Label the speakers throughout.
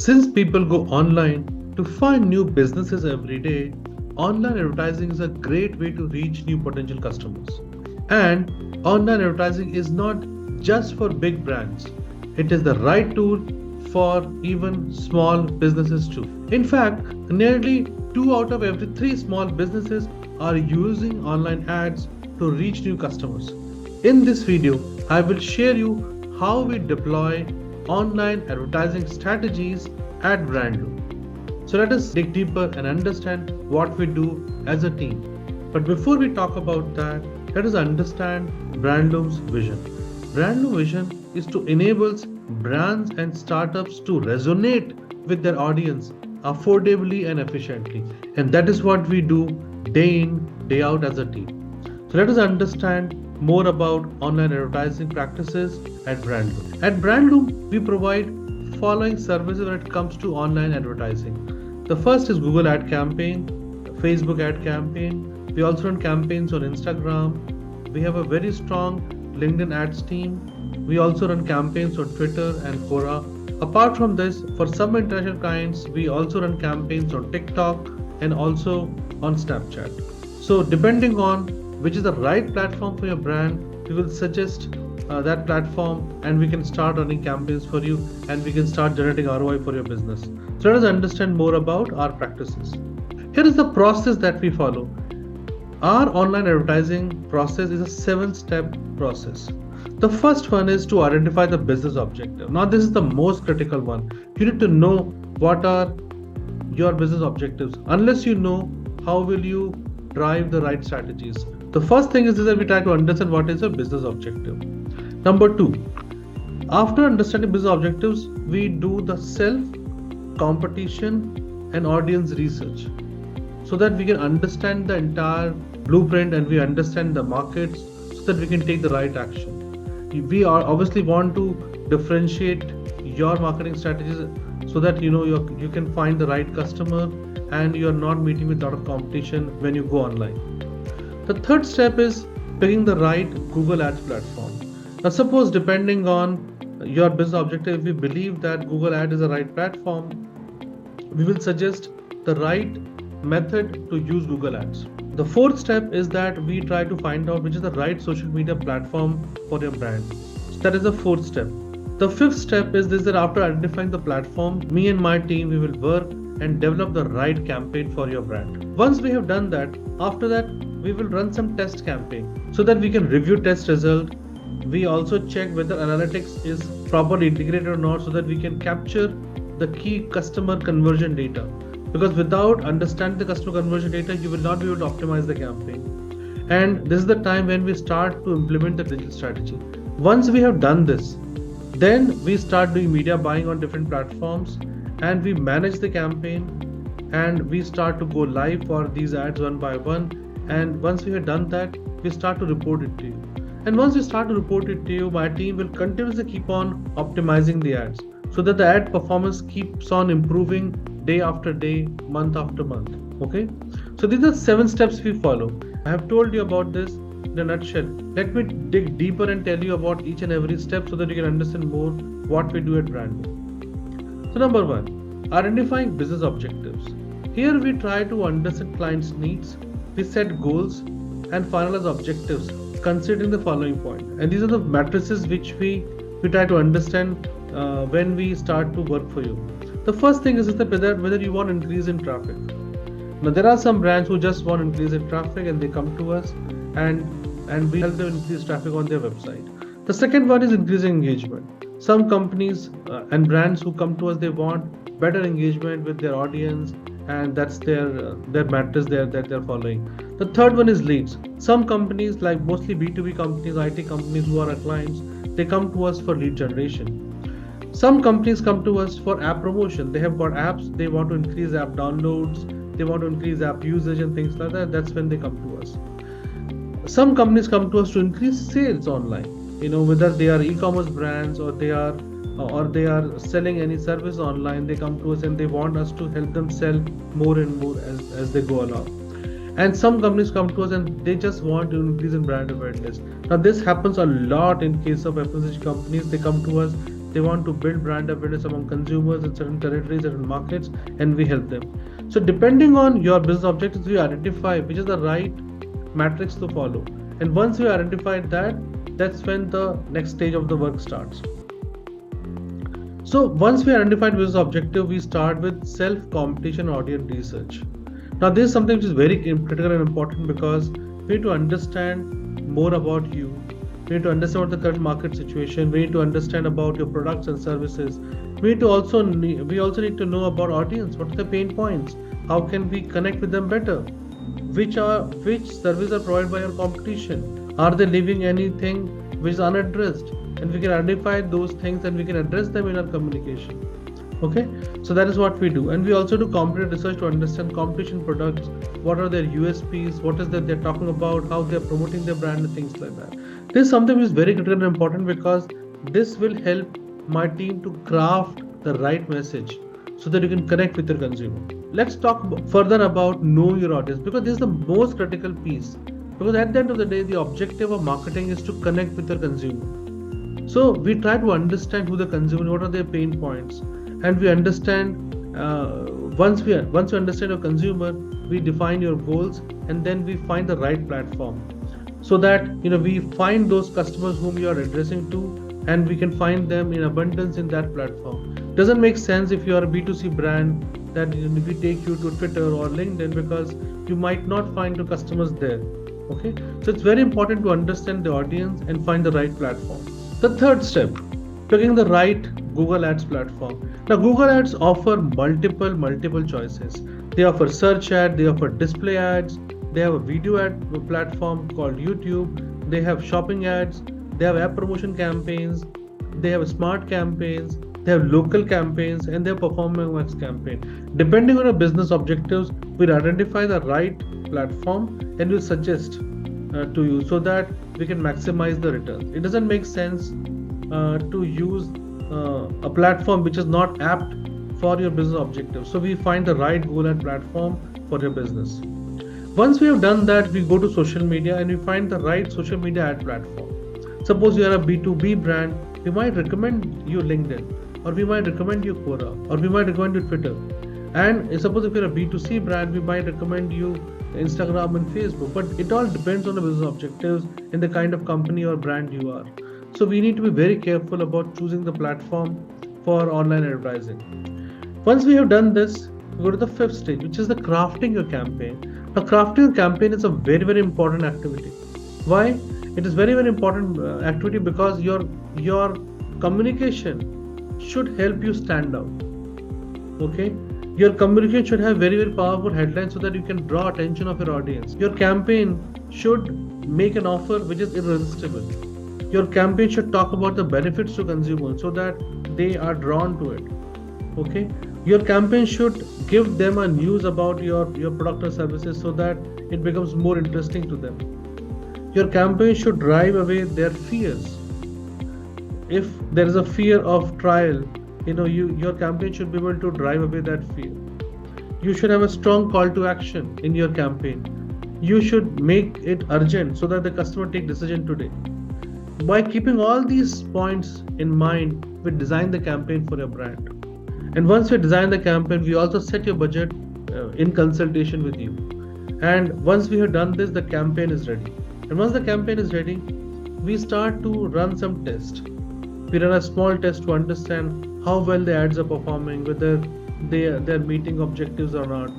Speaker 1: Since people go online to find new businesses every day, online advertising is a great way to reach new potential customers. And online advertising is not just for big brands, it is the right tool for even small businesses too. In fact, nearly 2 out of every 3 small businesses are using online ads to reach new customers. In this video, I will share you how we deploy online advertising strategies at BrandLoom. So let us dig deeper and understand what we do as a team. But before we talk about that, let us understand BrandLoom's vision. BrandLoom vision is to enable brands and startups to resonate with their audience affordably and efficiently. And that is what we do day in, day out as a team. So let us understand more about online advertising practices at BrandLoom. At BrandLoom, we provide following services when it comes to online advertising. The first is Google ad campaign, Facebook ad campaign. We also run campaigns on Instagram. We have a very strong LinkedIn ads team. We also run campaigns on Twitter and Quora. Apart from this, for some international clients, we also run campaigns on TikTok and also on Snapchat. So depending on which is the right platform for your brand, we will suggest that platform and we can start running campaigns for you and we can start generating ROI for your business. So let us understand more about our practices. Here is the process that we follow. Our online advertising process is a 7-step process. The first one is to identify the business objective. Now this is the most critical one. You need to know what are your business objectives. Unless you know, how will you drive the right strategies? The first thing is that we try to understand what is your business objective. Number 2, after understanding business objectives, we do the self, competition and audience research so that we can understand the entire blueprint and we understand the markets so that we can take the right action. We are obviously want to differentiate your marketing strategies so that you can find the right customer and you are not meeting with a lot of competition when you go online. The third step is picking the right Google Ads platform. Now suppose depending on your business objective, if we believe that Google Ads is the right platform, we will suggest the right method to use Google Ads. The fourth step is that we try to find out which is the right social media platform for your brand. So that is the fourth step. The fifth step is this, that after identifying the platform, me and my team, we will work and develop the right campaign for your brand. Once we have done that, after that, we will run some test campaign so that we can review test result. We also check whether analytics is properly integrated or not so that we can capture the key customer conversion data. Because without understanding the customer conversion data, you will not be able to optimize the campaign. And this is the time when we start to implement the digital strategy. Once we have done this, then we start doing media buying on different platforms and we manage the campaign and we start to go live for these ads one by one. And once we have done that, we start to report it to you. And once we start to report it to you, my team will continuously keep on optimizing the ads so that the ad performance keeps on improving day after day, month after month. Okay. So these are 7 steps we follow. I have told you about this in a nutshell. Let me dig deeper and tell you about each and every step so that you can understand more what we do at BrandLoom. So number 1, identifying business objectives. Here we try to understand clients' needs. We set goals and finalize objectives considering the following point. And these are the matrices which we try to understand when we start to work for you. The first thing is that whether you want increase in traffic. Now there are some brands who just want increase in traffic and they come to us and we help them increase traffic on their website. The second one is increasing engagement. Some companies and brands who come to us, they want better engagement with their audience and that's their matrix that they're following. The third one is leads. Some companies, like mostly B2B companies, IT companies who are our clients, they come to us for lead generation. Some companies come to us for app promotion. They have got apps, they want to increase app downloads, they want to increase app usage and things like that. That's when they come to us. Some companies come to us to increase sales online. Whether they are e-commerce brands or they are selling any service online, they come to us and they want us to help them sell more and more as they go along. And some companies come to us and they just want to increase in brand awareness. Now this happens a lot in case of FMCG companies. They come to us, They want to build brand awareness among consumers in certain territories, certain markets, and we help them. So depending on your business objectives, we identify which is the right matrix to follow. And once we identified that, that's when the next stage of the work starts. So once we identified business objective, we start with self-competition audience research. Now this is something which is very critical and important because we need to understand more about you. We need to understand about the current market situation. We need to understand about your products and services. We also need to know about audience. What are the pain points? How can we connect with them better? Which services are provided by your competition? Are they leaving anything which is unaddressed? And we can identify those things and we can address them in our communication. Okay, so that is what we do. And we also do competitive research to understand competition products, what are their USPs, what is that they're talking about, how they're promoting their brand, and things like that. This is something which is very critical and important because this will help my team to craft the right message so that you can connect with your consumer. Let's talk further about know your audience, because this is the most critical piece. Because at the end of the day, the objective of marketing is to connect with your consumer. So we try to understand who the consumer, what are their pain points, and we understand. Once we understand your consumer, we define your goals, and then we find the right platform, so that we find those customers whom you are addressing to, and we can find them in abundance in that platform. Doesn't make sense if you are a B2C brand that we take you to Twitter or LinkedIn, because you might not find your customers there. Okay, so it's very important to understand the audience and find the right platform. The third step, picking the right Google Ads platform. Now, Google Ads offer multiple choices. They offer search ad, they offer display ads, they have a video ad platform called YouTube, they have shopping ads, they have app promotion campaigns, they have smart campaigns, they have local campaigns, and they have performance campaign. Depending on your business objectives, we'll identify the right platform and we'll suggest to you so that we can maximize the returns. It doesn't make sense to use a platform which is not apt for your business objectives. So we find the right Google ad platform for your business. Once we have done that, we go to social media and we find the right social media ad platform. Suppose you are a B2B brand, we might recommend you LinkedIn, or we might recommend you Quora, or we might recommend you Twitter. And suppose if you're a B2C brand, we might recommend you Instagram and Facebook. But it all depends on the business objectives and the kind of company or brand you are. So we need to be very careful about choosing the platform for online advertising. Once we have done this, we go to the fifth stage, which is the crafting your campaign. Now, crafting your campaign is a very important activity. Why? It is very important activity because your communication should help you stand out. Okay, your communication should have very powerful headlines so that you can draw attention of your audience. Your campaign should make an offer which is irresistible. Your campaign should talk about the benefits to consumers so that they are drawn to it. Okay, your campaign should give them a news about your product or services so that it becomes more interesting to them. Your campaign should drive away their fears. If there is a fear of trial, your campaign should be able to drive away that fear. You should have a strong call to action in your campaign. You should make it urgent so that the customer take decision today. By keeping all these points in mind, we design the campaign for your brand. And once we design the campaign, we also set your budget in consultation with you. And once we have done this, the campaign is ready. And once the campaign is ready, we start to run some tests. We run a small test to understand how well the ads are performing, whether they're meeting objectives or not.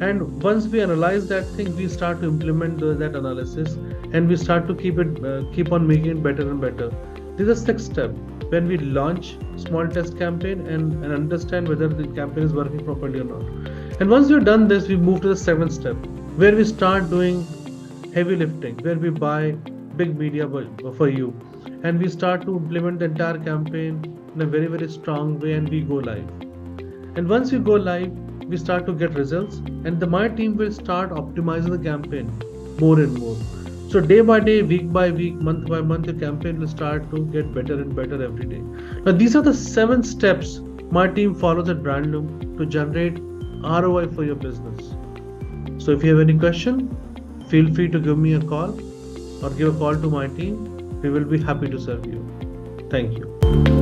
Speaker 1: And once we analyze that thing, we start to implement that analysis, and we start to keep on making it better and better. This is the sixth step, when we launch small test campaign and understand whether the campaign is working properly or not. And once we've done this, we move to the seventh step, where we start doing heavy lifting, where we buy big media for you, and we start to implement the entire campaign in a very strong way, and we go live. And once we go live, we start to get results, and my team will start optimizing the campaign more and more. So day by day, week by week, month by month, your campaign will start to get better and better every day. Now, these are the 7 steps my team follows at BrandLoom to generate ROI for your business. So if you have any question, feel free to give me a call or give a call to my team. We will be happy to serve you. Thank you.